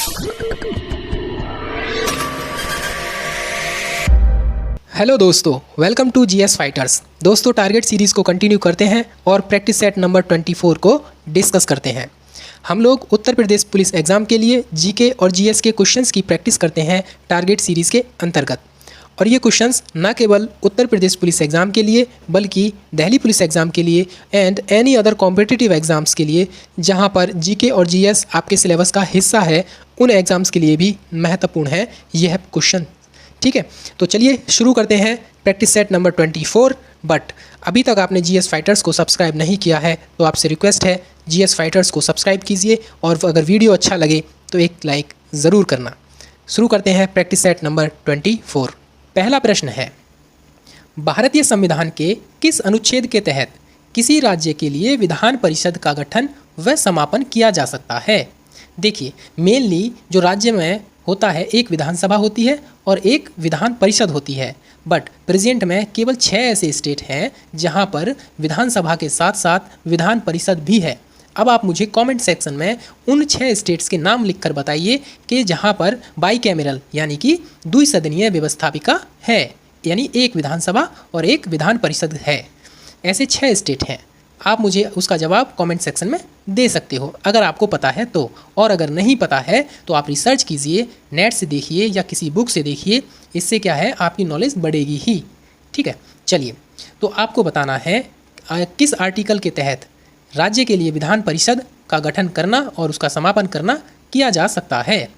Hello दोस्तों, welcome to GS fighters. दोस्तों, target series को कंटिन्यू करते हैं और प्रैक्टिस सेट नंबर 24 को डिस्कस करते हैं। हम लोग उत्तर प्रदेश पुलिस एग्ज़ाम के लिए जीके और जीएस के क्वेश्चंस की प्रैक्टिस करते हैं टारगेट सीरीज़ के अंतर्गत। और ये क्वेश्चंस न केवल उत्तर प्रदेश पुलिस एग्ज़ाम के लिए बल्कि दिल्ली पुलिस एग्ज़ाम के लिए and any other competitive exams के लिए जहाँ पर जीके और जीएस आपके सिलेबस का हिस्सा है, उन एग्ज़ाम्स के लिए भी महत्वपूर्ण है यह क्वेश्चन। ठीक है, तो चलिए शुरू करते हैं प्रैक्टिस सेट नंबर 24। बट अभी तक आपने जीएस फाइटर्स को सब्सक्राइब नहीं किया है तो आपसे रिक्वेस्ट है जीएस फाइटर्स को सब्सक्राइब कीजिए और अगर वीडियो अच्छा लगे तो एक लाइक ज़रूर करना। शुरू करते हैं प्रैक्टिस सेट नंबर 24। पहला प्रश्न है, भारतीय संविधान के किस अनुच्छेद के तहत किसी राज्य के लिए विधान परिषद का गठन व समापन किया जा सकता है? देखिए, मेनली जो राज्य में होता है एक विधानसभा होती है और एक विधान परिषद होती है। बट प्रेजेंट में केवल 6 ऐसे स्टेट हैं जहां पर विधानसभा के साथ साथ विधान परिषद भी है। अब आप मुझे कमेंट सेक्शन में उन 6 स्टेट्स के नाम लिखकर बताइए कि जहां पर बाईकैमरल यानी कि द्विसदनीय व्यवस्थापिका है, यानी एक विधानसभा और एक विधान परिषद है। ऐसे 6 स्टेट हैं। आप मुझे उसका जवाब कमेंट सेक्शन में दे सकते हो अगर आपको पता है तो, और अगर नहीं पता है तो आप रिसर्च कीजिए, नेट से देखिए या किसी बुक से देखिए। इससे क्या है, आपकी नॉलेज बढ़ेगी ही। ठीक है, चलिए, तो आपको बताना है किस आर्टिकल के तहत राज्य के लिए विधान परिषद का गठन करना और उसका समापन करना किया जा सकता है।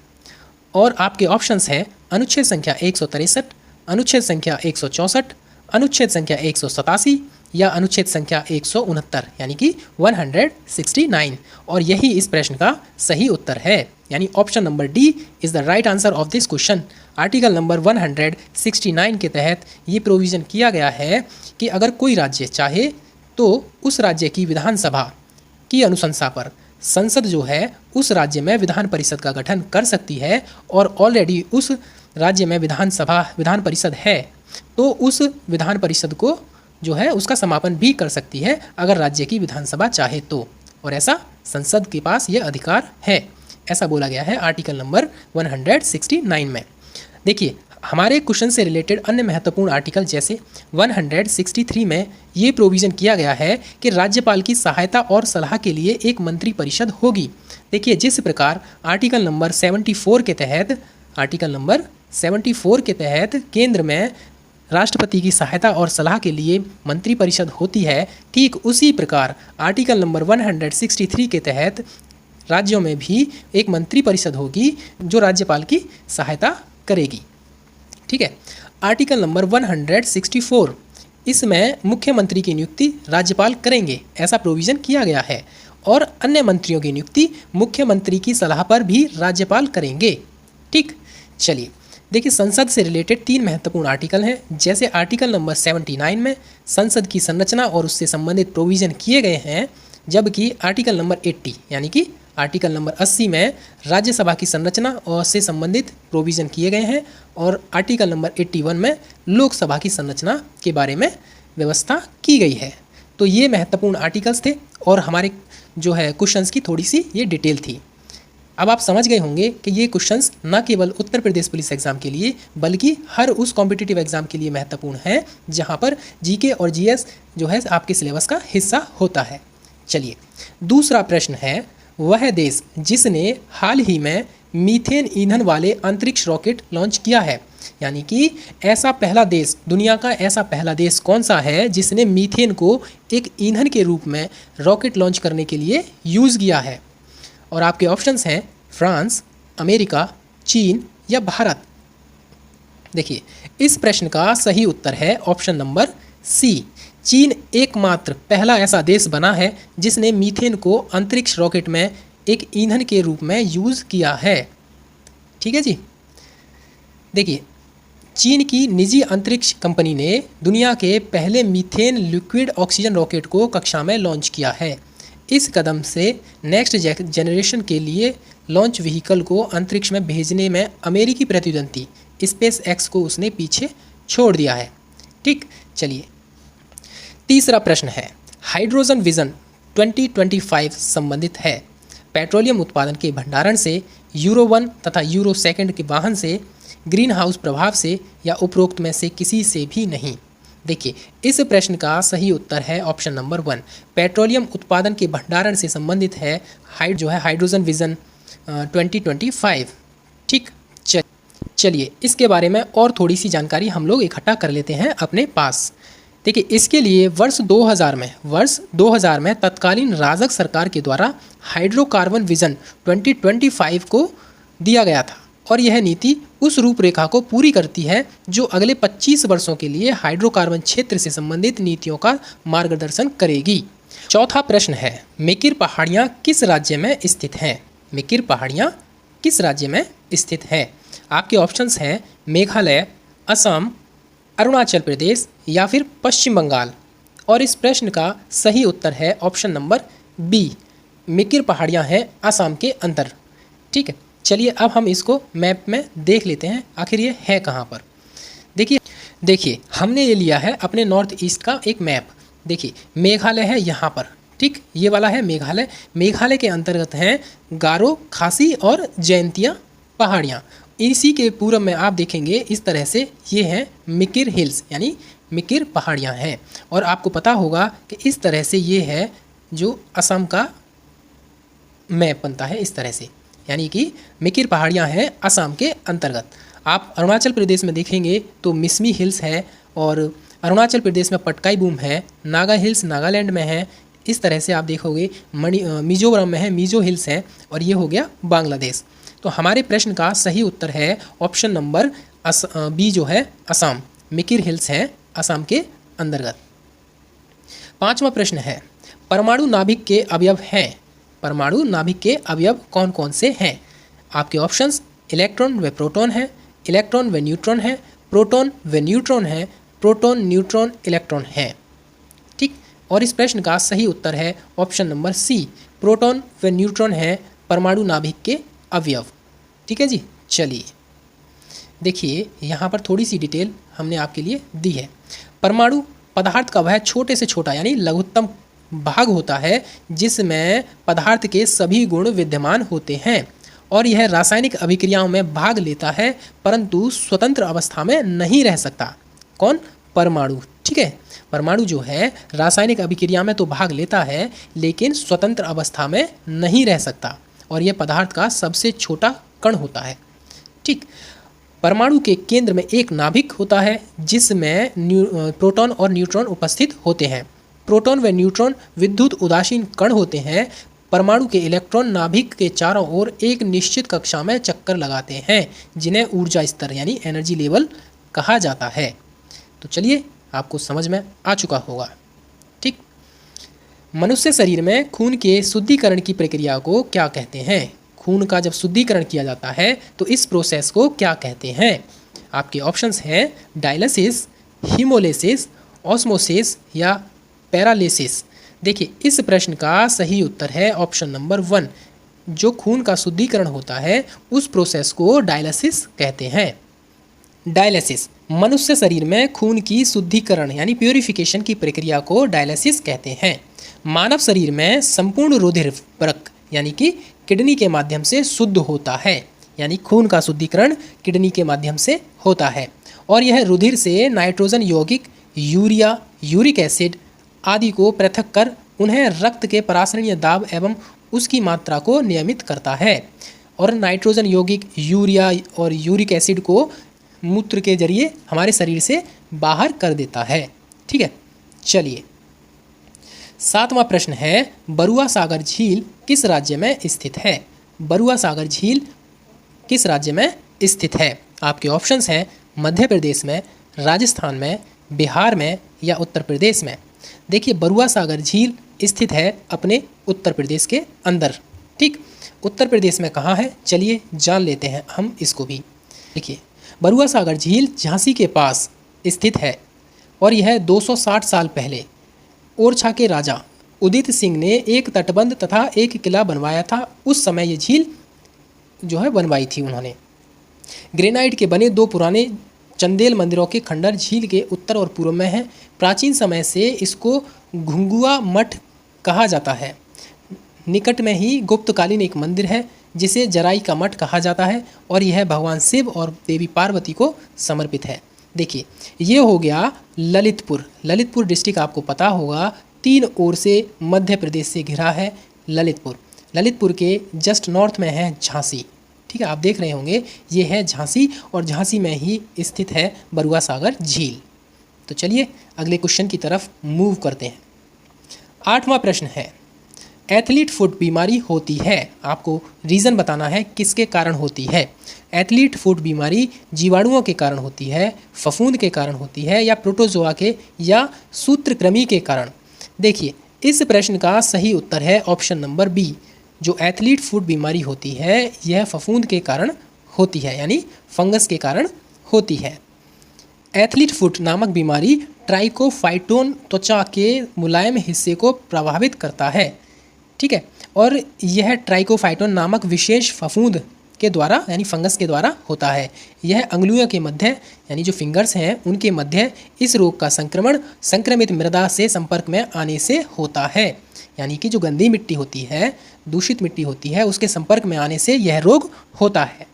और आपके ऑप्शंस हैं अनुच्छेद संख्या 163, अनुच्छेद संख्या 164, अनुच्छेद संख्या 187 या अनुच्छेद संख्या 169 यानी कि 169। और यही इस प्रश्न का सही उत्तर है, यानी option number D is the right answer of this question. Article number 169 के तहत ये प्रोविज़न किया गया है कि अगर कोई राज्य चाहे तो उस राज्य की विधानसभा की अनुशंसा पर संसद जो है उस राज्य में विधान परिषद का गठन कर सकती है। और ऑलरेडी उस राज्य में विधान परिषद है तो उस विधान परिषद को जो है उसका समापन भी कर सकती है अगर राज्य की विधानसभा चाहे तो। और ऐसा संसद के पास ये अधिकार है, ऐसा बोला गया है आर्टिकल नंबर 169 में। देखिए, हमारे क्वेश्चन से रिलेटेड अन्य महत्वपूर्ण आर्टिकल जैसे 163 में ये प्रोविज़न किया गया है कि राज्यपाल की सहायता और सलाह के लिए एक मंत्री परिषद होगी। देखिए, जिस प्रकार आर्टिकल नंबर 74 के तहत केंद्र में राष्ट्रपति की सहायता और सलाह के लिए मंत्री परिषद होती है, ठीक उसी प्रकार आर्टिकल नंबर 163 के तहत राज्यों में भी एक मंत्री परिषद होगी जो राज्यपाल की सहायता करेगी। ठीक है, आर्टिकल नंबर 164 इसमें मुख्यमंत्री की नियुक्ति राज्यपाल करेंगे, ऐसा प्रोविज़न किया गया है। और अन्य मंत्रियों की नियुक्ति मुख्यमंत्री की सलाह पर भी राज्यपाल करेंगे। ठीक, चलिए, देखिए, संसद से रिलेटेड 3 महत्वपूर्ण आर्टिकल हैं। जैसे आर्टिकल नंबर 79 में संसद की संरचना और उससे संबंधित प्रोविज़न किए गए हैं, जबकि आर्टिकल नंबर 80 यानी कि आर्टिकल नंबर 80 में राज्यसभा की संरचना और से संबंधित प्रोविज़न किए गए हैं। और आर्टिकल नंबर 81 में लोकसभा की संरचना के बारे में व्यवस्था की गई है। तो ये महत्वपूर्ण आर्टिकल्स थे और हमारे जो है क्वेश्चंस की थोड़ी सी ये डिटेल थी। अब आप समझ गए होंगे कि ये क्वेश्चंस न केवल उत्तर प्रदेश पुलिस एग्ज़ाम के लिए बल्कि हर उस कॉम्पिटिटिव एग्ज़ाम के लिए महत्वपूर्ण है जहाँ पर जीके और जीएस जो है आपके सिलेबस का हिस्सा होता है। चलिए, दूसरा प्रश्न है, वह देश जिसने हाल ही में मीथेन ईंधन वाले अंतरिक्ष रॉकेट लॉन्च किया है, यानी कि ऐसा पहला देश, दुनिया का ऐसा पहला देश कौन सा है जिसने मीथेन को एक ईंधन के रूप में रॉकेट लॉन्च करने के लिए यूज़ किया है? और आपके ऑप्शंस हैं फ्रांस, अमेरिका, चीन या भारत। देखिए, इस प्रश्न का सही उत्तर है ऑप्शन नंबर सी। चीन एकमात्र पहला ऐसा देश बना है जिसने मीथेन को अंतरिक्ष रॉकेट में एक ईंधन के रूप में यूज़ किया है। ठीक है जी। देखिए, चीन की निजी अंतरिक्ष कंपनी ने दुनिया के पहले मीथेन लिक्विड ऑक्सीजन रॉकेट को कक्षा में लॉन्च किया है। इस कदम से नेक्स्ट जनरेशन के लिए लॉन्च व्हीकल को अंतरिक्ष में भेजने में अमेरिकी प्रतिद्वंदी स्पेस एक्स को उसने पीछे छोड़ दिया है। ठीक, चलिए, तीसरा प्रश्न है, हाइड्रोजन विजन 2025 संबंधित है। पेट्रोलियम उत्पादन के भंडारण से, यूरो 1 तथा यूरो 2 के वाहन से, ग्रीन हाउस प्रभाव से या उपरोक्त में से किसी से भी नहीं। देखिए, इस प्रश्न का सही उत्तर है ऑप्शन नंबर 1, पेट्रोलियम उत्पादन के भंडारण से संबंधित है हाइड्रोजन विजन 2025। ठीक, चलिए इसके बारे में और थोड़ी सी जानकारी हम लोग इकट्ठा कर लेते हैं अपने पास। देखिए, इसके लिए वर्ष 2000 में तत्कालीन राजग सरकार के द्वारा हाइड्रोकार्बन विजन 2025 को दिया गया था और यह नीति उस रूपरेखा को पूरी करती है जो अगले 25 वर्षों के लिए हाइड्रोकार्बन क्षेत्र से संबंधित नीतियों का मार्गदर्शन करेगी। चौथा प्रश्न है, मेकिर पहाड़ियाँ किस राज्य में स्थित हैं? मेकिर पहाड़ियाँ किस राज्य में स्थित हैं? आपके ऑप्शंस हैं मेघालय, असम, अरुणाचल प्रदेश या फिर पश्चिम बंगाल। और इस प्रश्न का सही उत्तर है ऑप्शन नंबर बी, मेकिर पहाड़ियाँ हैं असम के अंदर। ठीक है, चलिए अब हम इसको मैप में देख लेते हैं आखिर ये है कहाँ पर। देखिए हमने ये लिया है अपने नॉर्थ ईस्ट का एक मैप। देखिए मेघालय है यहाँ पर, ठीक, ये वाला है मेघालय। मेघालय के अंतर्गत हैं गारो, खासी और जयंतिया पहाड़ियाँ। इसी के पूर्व में आप देखेंगे इस तरह से ये हैं मिकिर हिल्स, यानी मिकिर पहाड़ियाँ हैं। और आपको पता होगा कि इस तरह से ये है जो असम का मैप बनता है इस तरह से, यानी कि मिकिर पहाड़ियाँ हैं असम के अंतर्गत। आप अरुणाचल प्रदेश में देखेंगे तो मिसमी हिल्स है और अरुणाचल प्रदेश में पटकाई बूम है, नागा हिल्स नागालैंड में है। इस तरह से आप देखोगे मिजोरम में है, मिजो हिल्स है और ये हो गया बांग्लादेश। तो हमारे प्रश्न का सही उत्तर है ऑप्शन नंबर बी जो है असम, मिकिर हिल्स हैं असम के अंतर्गत। पांचवा प्रश्न है, परमाणु नाभिक के अवयव हैं। परमाणु नाभिक के अवयव कौन कौन से हैं? आपके ऑप्शंस इलेक्ट्रॉन व प्रोटॉन है, इलेक्ट्रॉन व न्यूट्रॉन है, प्रोटॉन व न्यूट्रॉन है, प्रोटॉन न्यूट्रॉन इलेक्ट्रॉन है। ठीक, और इस प्रश्न का सही उत्तर है ऑप्शन नंबर सी, प्रोटॉन व न्यूट्रॉन है परमाणु नाभिक के अवयव। ठीक है जी, चलिए देखिए यहाँ पर थोड़ी सी डिटेल हमने आपके लिए दी है। परमाणु पदार्थ का वह छोटे से छोटा यानी लघुत्तम भाग होता है जिसमें पदार्थ के सभी गुण विद्यमान होते हैं और यह रासायनिक अभिक्रियाओं में भाग लेता है परंतु स्वतंत्र अवस्था में नहीं रह सकता। कौन? परमाणु। ठीक है, परमाणु जो है रासायनिक अभिक्रिया में तो भाग लेता है लेकिन स्वतंत्र अवस्था में नहीं रह सकता और यह पदार्थ का सबसे छोटा कण होता है। ठीक, परमाणु के केंद्र में एक नाभिक होता है जिसमें प्रोटॉन और न्यूट्रॉन उपस्थित होते हैं। प्रोटॉन व न्यूट्रॉन विद्युत उदासीन कण होते हैं। परमाणु के इलेक्ट्रॉन नाभिक के चारों ओर एक निश्चित कक्षा में चक्कर लगाते हैं जिन्हें ऊर्जा स्तर यानी एनर्जी लेवल कहा जाता है। तो चलिए आपको समझ में आ चुका होगा। ठीक, मनुष्य शरीर में खून के शुद्धिकरण की प्रक्रिया को क्या कहते हैं? खून का जब शुद्धिकरण किया जाता है तो इस प्रोसेस को क्या कहते हैं? आपके ऑप्शंस हैं डायलिसिस, हीमोलिसिस, ऑस्मोसिस या पैरालिसिस। देखिए इस प्रश्न का सही उत्तर है ऑप्शन नंबर 1, जो खून का शुद्धिकरण होता है उस प्रोसेस को डायलिसिस कहते हैं। डायलिसिस, मनुष्य शरीर में खून की शुद्धिकरण यानी प्यूरिफिकेशन की प्रक्रिया को डायलिसिस कहते हैं। मानव शरीर में संपूर्ण रुधिर वृक्क यानी कि किडनी के माध्यम से शुद्ध होता है, यानी खून का शुद्धिकरण किडनी के माध्यम से होता है और यह रुधिर से नाइट्रोजन यौगिक, यूरिया, यूरिक एसिड आदि को पृथक कर उन्हें रक्त के परासरणीय दाब एवं उसकी मात्रा को नियमित करता है और नाइट्रोजन यौगिक, यूरिया और यूरिक एसिड को मूत्र के जरिए हमारे शरीर से बाहर कर देता है। ठीक है, चलिए 7वां प्रश्न है, बरुआ सागर झील किस राज्य में स्थित है? बरुआ सागर झील किस राज्य में स्थित है? आपके ऑप्शंस हैं मध्य प्रदेश में, राजस्थान में, बिहार में या उत्तर प्रदेश में। देखिए बरुआ सागर झील स्थित है अपने उत्तर प्रदेश के अंदर। ठीक, उत्तर प्रदेश में कहाँ है चलिए जान लेते हैं हम इसको भी। देखिए बरुआ सागर झील झांसी के पास स्थित है और यह 260 साल पहले ओरछा के राजा उदित सिंह ने एक तटबंध तथा एक किला बनवाया था। उस समय ये झील जो है बनवाई थी उन्होंने। ग्रेनाइट के बने 2 पुराने चंदेल मंदिरों के खंडर झील के उत्तर और पूर्व में हैं। प्राचीन समय से इसको घुंगुआ मठ कहा जाता है। निकट में ही गुप्तकालीन एक मंदिर है जिसे जराई का मठ कहा जाता है और यह भगवान शिव और देवी पार्वती को समर्पित है। देखिए, ये हो गया ललितपुर। ललितपुर डिस्ट्रिक्ट आपको पता होगा 3 ओर से मध्य प्रदेश से घिरा है ललितपुर। ललितपुर के जस्ट नॉर्थ में है झांसी। ठीक है, आप देख रहे होंगे ये है झांसी और झांसी में ही स्थित है बरुआ सागर झील। तो चलिए अगले क्वेश्चन की तरफ मूव करते हैं। 8वां प्रश्न है, एथलीट फुट बीमारी होती है, आपको रीज़न बताना है किसके कारण होती है। एथलीट फुट बीमारी जीवाणुओं के कारण होती है, फफूंद के कारण होती है, या प्रोटोजोआ के या सूत्रकृमि के कारण। देखिए, इस प्रश्न का सही उत्तर है ऑप्शन नंबर बी। जो एथलीट फुट बीमारी होती है यह फफूंद के कारण होती है, यानी फंगस के कारण होती है। एथलीट फुट नामक बीमारी ट्राइकोफाइटोन त्वचा के मुलायम हिस्से को प्रभावित करता है। ठीक है, और यह ट्राइकोफाइटोन नामक विशेष फफूंद के द्वारा यानी फंगस के द्वारा होता है। यह अंगुलियों के मध्य यानी जो फिंगर्स हैं उनके मध्य इस रोग का संक्रमण संक्रमित मृदा से संपर्क में आने से होता है, यानी कि जो गंदी मिट्टी होती है, दूषित मिट्टी होती है, उसके संपर्क में आने से यह रोग होता है।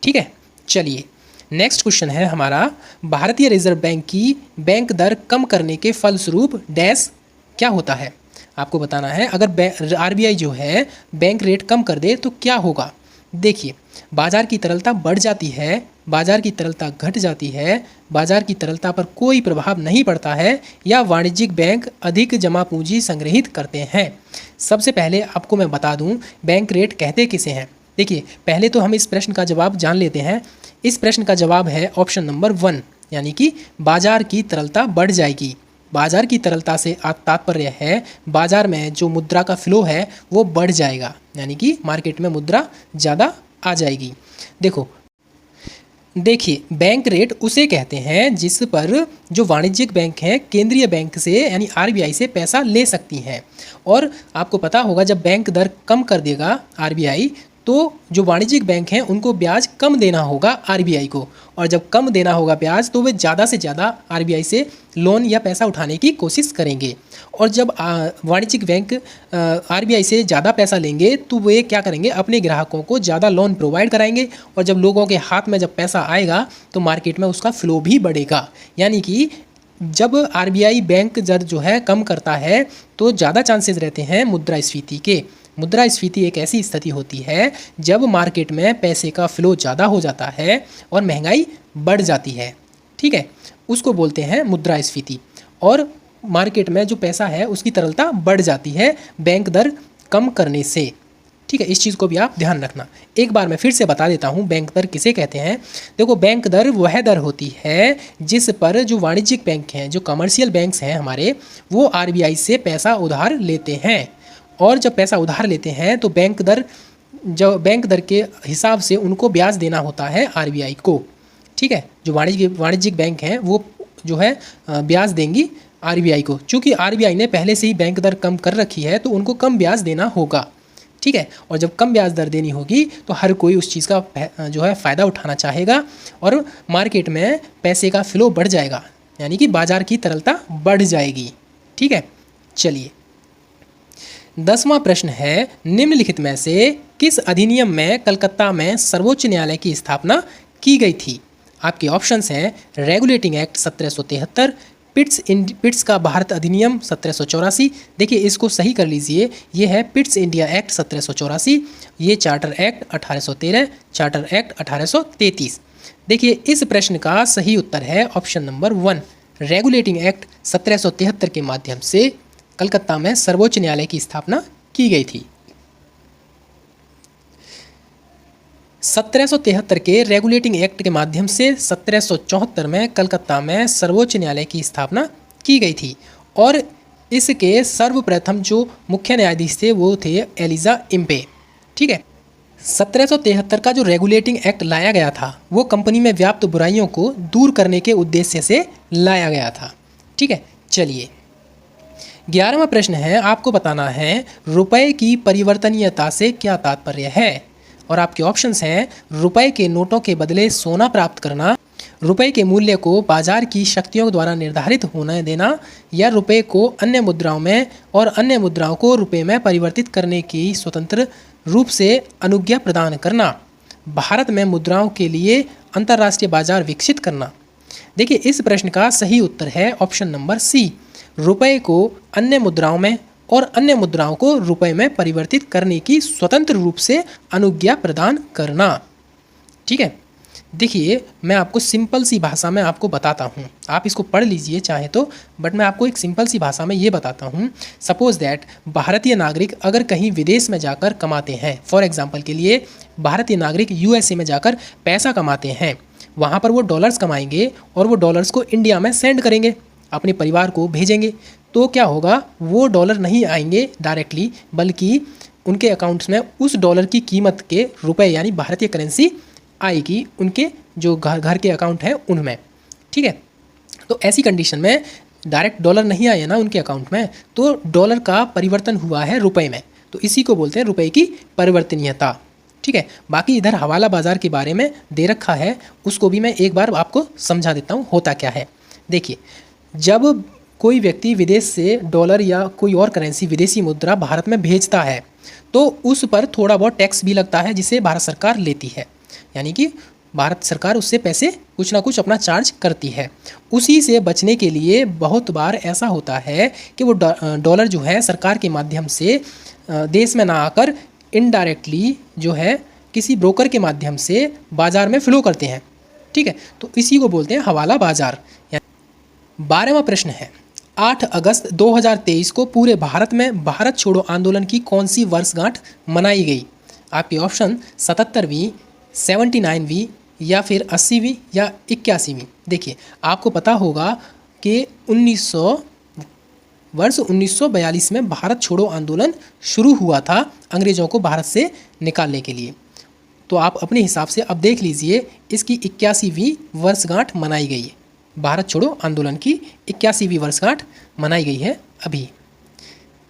ठीक है, चलिए नेक्स्ट क्वेश्चन है हमारा, भारतीय रिजर्व बैंक की बैंक दर कम करने के फलस्वरूप डैश क्या होता है। आपको बताना है, अगर आरबीआई जो है बैंक रेट कम कर दे तो क्या होगा। देखिए, बाजार की तरलता बढ़ जाती है, बाजार की तरलता घट जाती है, बाजार की तरलता पर कोई प्रभाव नहीं पड़ता है, या वाणिज्यिक बैंक अधिक जमा पूंजी संग्रहित करते हैं। सबसे पहले आपको मैं बता दूं बैंक रेट कहते किसे हैं। देखिए, पहले तो हम इस प्रश्न का जवाब जान लेते हैं। इस प्रश्न का जवाब है ऑप्शन नंबर 1, यानी कि बाजार की तरलता बढ़ जाएगी। बाजार की तरलता से तात्पर्य है बाजार में जो मुद्रा का फ्लो है वो बढ़ जाएगा, यानी कि मार्केट में मुद्रा ज़्यादा आ जाएगी। देखिए, बैंक रेट उसे कहते हैं जिस पर जो वाणिज्यिक बैंक हैं केंद्रीय बैंक से यानी आरबीआई से पैसा ले सकती हैं। और आपको पता होगा जब बैंक दर कम कर देगा आरबीआई तो जो वाणिज्यिक बैंक हैं उनको ब्याज कम देना होगा आरबीआई को, और जब कम देना होगा ब्याज तो वे ज़्यादा से ज़्यादा आरबीआई से लोन या पैसा उठाने की कोशिश करेंगे। और जब वाणिज्यिक बैंक आरबीआई से ज़्यादा पैसा लेंगे तो वे क्या करेंगे, अपने ग्राहकों को ज़्यादा लोन प्रोवाइड कराएंगे, और जब लोगों के हाथ में जब पैसा आएगा तो मार्केट में उसका फ्लो भी बढ़ेगा। यानी कि जब आरबीआई बैंक दर जो है कम करता है तो ज़्यादा चांसेस रहते हैं मुद्रास्फीति के। मुद्रास्फीति एक ऐसी स्थिति होती है जब मार्केट में पैसे का फ्लो ज़्यादा हो जाता है और महंगाई बढ़ जाती है। ठीक है, उसको बोलते हैं मुद्रास्फीति। और मार्केट में जो पैसा है उसकी तरलता बढ़ जाती है बैंक दर कम करने से। ठीक है, इस चीज़ को भी आप ध्यान रखना। एक बार मैं फिर से बता देता हूँ बैंक दर किसे कहते हैं। देखो, बैंक दर वह दर होती है जिस पर जो वाणिज्यिक बैंक हैं, जो कमर्शियल बैंक्स हैं हमारे, वो आरबीआई से पैसा उधार लेते हैं। और जब पैसा उधार लेते हैं तो बैंक दर के हिसाब से उनको ब्याज देना होता है आरबीआई को। ठीक है, जो वाणिज्यिक बैंक हैं वो जो है ब्याज देंगी आरबीआई को। चूँकि आरबीआई ने पहले से ही बैंक दर कम कर रखी है तो उनको कम ब्याज देना होगा। ठीक है, और जब कम ब्याज दर देनी होगी तो हर कोई उस चीज़ का जो है फ़ायदा उठाना चाहेगा और मार्केट में पैसे का फ्लो बढ़ जाएगा, यानी कि बाजार की तरलता बढ़ जाएगी। ठीक है, चलिए 10वां प्रश्न है, निम्नलिखित में से किस अधिनियम में कलकत्ता में सर्वोच्च न्यायालय की स्थापना की गई थी। आपके ऑप्शंस हैं रेगुलेटिंग एक्ट 1773, पिट्स का भारत अधिनियम 1784। देखिए, इसको सही कर लीजिए, ये है पिट्स इंडिया एक्ट 1784, ये चार्टर एक्ट 1813, चार्टर एक्ट 1833। देखिए, इस प्रश्न का सही उत्तर है ऑप्शन नंबर 1, रेगुलेटिंग एक्ट 1773 के माध्यम से कलकत्ता में सर्वोच्च न्यायालय की स्थापना की गई थी। 1773 के रेगुलेटिंग एक्ट के माध्यम से 1774 में कलकत्ता में सर्वोच्च न्यायालय की स्थापना की गई थी। और इसके सर्वप्रथम जो मुख्य न्यायाधीश थे वो थे एलिजा इम्पे। ठीक है, 1773 का जो रेगुलेटिंग एक्ट लाया गया था वो कंपनी में व्याप्त बुराइयों को दूर करने के उद्देश्य से लाया गया था। ठीक है, चलिए 11वां प्रश्न है, आपको बताना है रुपए की परिवर्तनीयता से क्या तात्पर्य है। और आपके ऑप्शंस हैं रुपए के नोटों के बदले सोना प्राप्त करना, रुपए के मूल्य को बाजार की शक्तियों द्वारा निर्धारित होने देना या रुपए को अन्य मुद्राओं में और अन्य मुद्राओं को रुपए में परिवर्तित करने की स्वतंत्र रूप से अनुज्ञा प्रदान करना, भारत में मुद्राओं के लिए अंतर्राष्ट्रीय बाजार विकसित करना। देखिए, इस प्रश्न का सही उत्तर है ऑप्शन नंबर सी, रुपए को अन्य मुद्राओं में और अन्य मुद्राओं को रुपए में परिवर्तित करने की स्वतंत्र रूप से अनुज्ञा प्रदान करना। ठीक है, देखिए मैं आपको सिंपल सी भाषा में आपको बताता हूँ, आप इसको पढ़ लीजिए चाहे तो, बट मैं आपको एक सिंपल सी भाषा में ये बताता हूँ। सपोज दैट भारतीय नागरिक अगर कहीं विदेश में जाकर कमाते हैं, फॉर एग्जांपल के लिए भारतीय नागरिक यूएसए में जाकर पैसा कमाते हैं, वहाँ पर वो डॉलर्स कमाएंगे और वो डॉलर्स को इंडिया में सेंड करेंगे, अपने परिवार को भेजेंगे, तो क्या होगा, वो डॉलर नहीं आएंगे डायरेक्टली, बल्कि उनके अकाउंट्स में उस डॉलर की कीमत के रुपए यानी भारतीय करेंसी आएगी उनके जो घर के अकाउंट हैं उनमें। ठीक है, तो ऐसी कंडीशन में डायरेक्ट डॉलर नहीं आए ना उनके अकाउंट में, तो डॉलर का परिवर्तन हुआ है रुपए में, तो इसी को बोलते हैं रुपए की परिवर्तनीयता। ठीक है, बाकी इधर हवाला बाजार के बारे में दे रखा है, उसको भी मैं एक बार आपको समझा देता हूँ होता क्या है। देखिए, जब कोई व्यक्ति विदेश से डॉलर या कोई और करेंसी विदेशी मुद्रा भारत में भेजता है तो उस पर थोड़ा बहुत टैक्स भी लगता है जिसे भारत सरकार लेती है, यानी कि भारत सरकार उससे पैसे कुछ ना कुछ अपना चार्ज करती है। उसी से बचने के लिए बहुत बार ऐसा होता है कि वो डॉलर जो है सरकार के माध्यम से देश में ना आकर इनडायरेक्टली जो है किसी ब्रोकर के माध्यम से बाज़ार में फ्लो करते हैं। ठीक है, तो इसी को बोलते हैं हवाला बाज़ार। 12वां प्रश्न है, 8 अगस्त 2023 को पूरे भारत में भारत छोड़ो आंदोलन की कौन सी वर्षगांठ मनाई गई? आपके ऑप्शन 77वीं, 79वीं या फिर 80वीं या 81वीं। देखिए, आपको पता होगा कि 1942 में भारत छोड़ो आंदोलन शुरू हुआ था अंग्रेज़ों को भारत से निकालने के लिए, तो आप अपने हिसाब से अब देख लीजिए इसकी 81वीं वर्षगांठ मनाई गई है। भारत छोड़ो आंदोलन की 81वीं वर्षगांठ मनाई गई है अभी।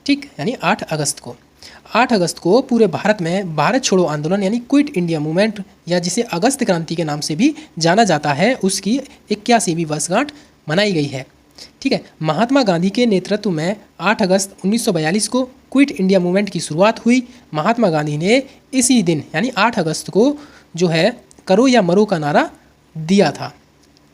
ठीक, यानी 8 अगस्त को। 8 अगस्त को पूरे भारत में भारत छोड़ो आंदोलन यानी क्विट इंडिया मूवमेंट या जिसे अगस्त क्रांति के नाम से भी जाना जाता है उसकी 81वीं वर्षगांठ मनाई गई है। ठीक है, महात्मा गांधी के नेतृत्व में 8 अगस्त 1942 को क्विट इंडिया मूवमेंट की शुरुआत हुई। महात्मा गांधी ने इसी दिन यानी 8 अगस्त को जो है करो या मरो का नारा दिया था।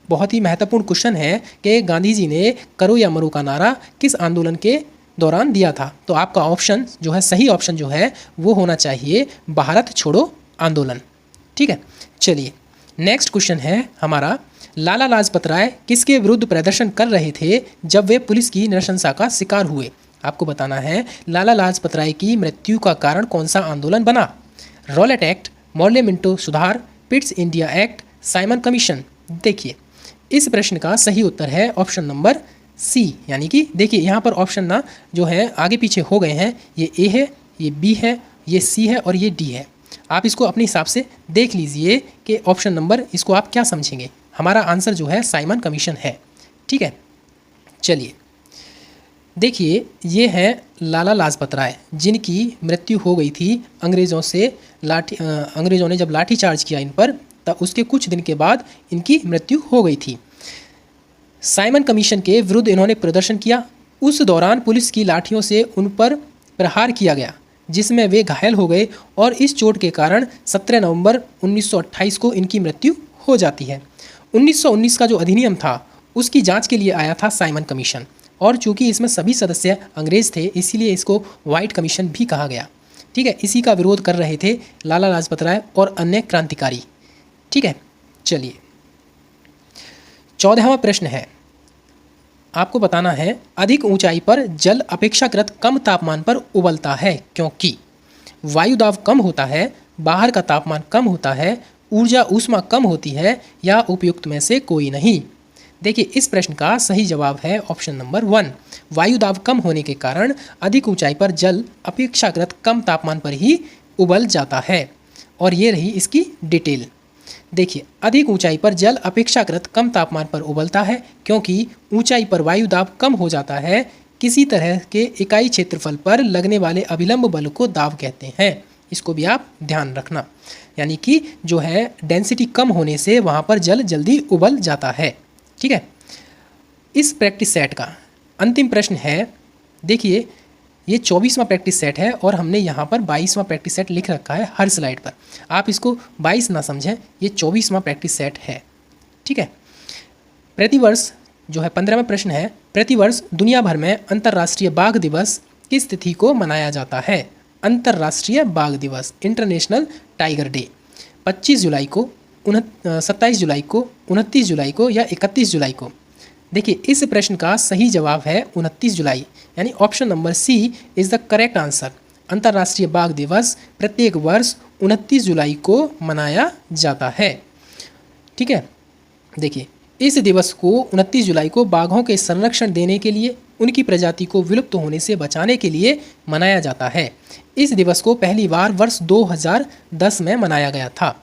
बहुत ही महत्वपूर्ण क्वेश्चन है कि गांधी जी ने करो या मरो का नारा किस आंदोलन के दौरान दिया था? तो आपका ऑप्शन जो है सही ऑप्शन जो है वो होना चाहिए भारत छोड़ो आंदोलन। ठीक है, चलिए नेक्स्ट क्वेश्चन है हमारा, लाला लाजपत राय किसके विरुद्ध प्रदर्शन कर रहे थे जब वे पुलिस की नृशंसा का शिकार हुए? आपको बताना है लाला लाजपत राय की मृत्यु का कारण कौन सा आंदोलन बना? रॉलेट एक्ट, मॉर्ले मिंटो सुधार, Pitt's India act, Simon commission. देखिए, इस प्रश्न का सही उत्तर है ऑप्शन नंबर सी, यानी कि देखिए यहाँ पर ऑप्शन ना जो है आगे पीछे हो गए हैं, ये ए है, ये बी है, ये सी है और ये डी है। आप इसको अपने हिसाब से देख लीजिए कि ऑप्शन नंबर इसको आप क्या समझेंगे। हमारा आंसर जो है साइमन कमीशन है। ठीक है, चलिए देखिए, ये है लाला लाजपत राय जिनकी मृत्यु हो गई थी अंग्रेज़ों ने जब लाठी चार्ज किया इन पर, तब उसके कुछ दिन के बाद इनकी मृत्यु हो गई थी। साइमन कमीशन के विरुद्ध इन्होंने प्रदर्शन किया। उस दौरान पुलिस की लाठियों से उन पर प्रहार किया गया जिसमें वे घायल हो गए और इस चोट के कारण 17 नवंबर 1928 को इनकी मृत्यु हो जाती है। 1919 का जो अधिनियम था उसकी जांच के लिए आया था साइमन कमीशन, और चूंकि इसमें सभी सदस्य अंग्रेज़ थे इसीलिए इसको वाइट कमीशन भी कहा गया। ठीक है, इसी का विरोध कर रहे थे लाला लाजपत राय और अन्य क्रांतिकारी। ठीक है, चलिए 14वां प्रश्न है, आपको बताना है अधिक ऊंचाई पर जल अपेक्षाकृत कम तापमान पर उबलता है क्योंकि वायु दाब कम होता है, बाहर का तापमान कम होता है, ऊर्जा ऊष्मा कम होती है या उपयुक्त में से कोई नहीं। देखिए, इस प्रश्न का सही जवाब है ऑप्शन नंबर 1, वायु दाब कम होने के कारण अधिक ऊंचाई पर जल अपेक्षाकृत कम तापमान पर ही उबल जाता है। और ये रही इसकी डिटेल। देखिए, अधिक ऊंचाई पर जल अपेक्षाकृत कम तापमान पर उबलता है क्योंकि ऊंचाई पर वायु दाब कम हो जाता है। किसी तरह के इकाई क्षेत्रफल पर लगने वाले अभिलंब बल को दाब कहते हैं। इसको भी आप ध्यान रखना। यानी कि जो है डेंसिटी कम होने से वहाँ पर जल जल्दी उबल जाता है। ठीक है, इस प्रैक्टिस सेट का अंतिम प्रश्न है, देखिए ये 24वां प्रैक्टिस सेट है और हमने यहाँ पर 22वां प्रैक्टिस सेट लिख रखा है हर स्लाइड पर। आप इसको 22 ना समझें, ये 24वां प्रैक्टिस सेट है। ठीक है, प्रतिवर्ष जो है 15वां प्रश्न है, प्रतिवर्ष दुनिया भर में अंतर्राष्ट्रीय बाघ दिवस किस तिथि को मनाया जाता है? अंतर्राष्ट्रीय बाघ दिवस, इंटरनेशनल टाइगर डे, 25 जुलाई को, 27 जुलाई को, 29 जुलाई को या 31 जुलाई को? देखिए इस प्रश्न का सही जवाब है 29 जुलाई, यानी option number C is the correct answer. अंतर्राष्ट्रीय बाघ दिवस प्रत्येक वर्ष 29 जुलाई को मनाया जाता है। ठीक है, देखिए इस दिवस को 29 जुलाई को बाघों के संरक्षण देने के लिए, उनकी प्रजाति को विलुप्त होने से बचाने के लिए मनाया जाता है। इस दिवस को पहली बार वर्ष 2010 में मनाया गया था।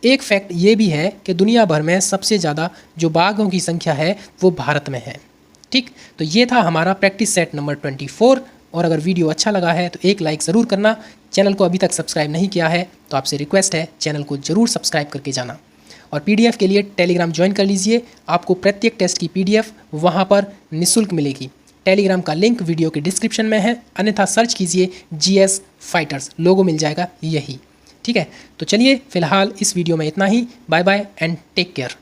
एक फैक्ट ये भी है कि दुनिया भर में सबसे ज़्यादा जो बाघों की संख्या है वो भारत में है। ठीक, तो ये था हमारा प्रैक्टिस सेट नंबर 24। और अगर वीडियो अच्छा लगा है तो एक लाइक ज़रूर करना। चैनल को अभी तक सब्सक्राइब नहीं किया है तो आपसे रिक्वेस्ट है चैनल को ज़रूर सब्सक्राइब करके जाना। और पीडीएफ के लिए टेलीग्राम ज्वाइन कर लीजिए, आपको प्रत्येक टेस्ट की पीडीएफ वहाँ पर निःशुल्क मिलेगी। टेलीग्राम का लिंक वीडियो के डिस्क्रिप्शन में है, अन्यथा सर्च कीजिए GS फाइटर्स, लोगो मिल जाएगा यही। ठीक है, तो चलिए फिलहाल इस वीडियो में इतना ही। Bye bye and take care.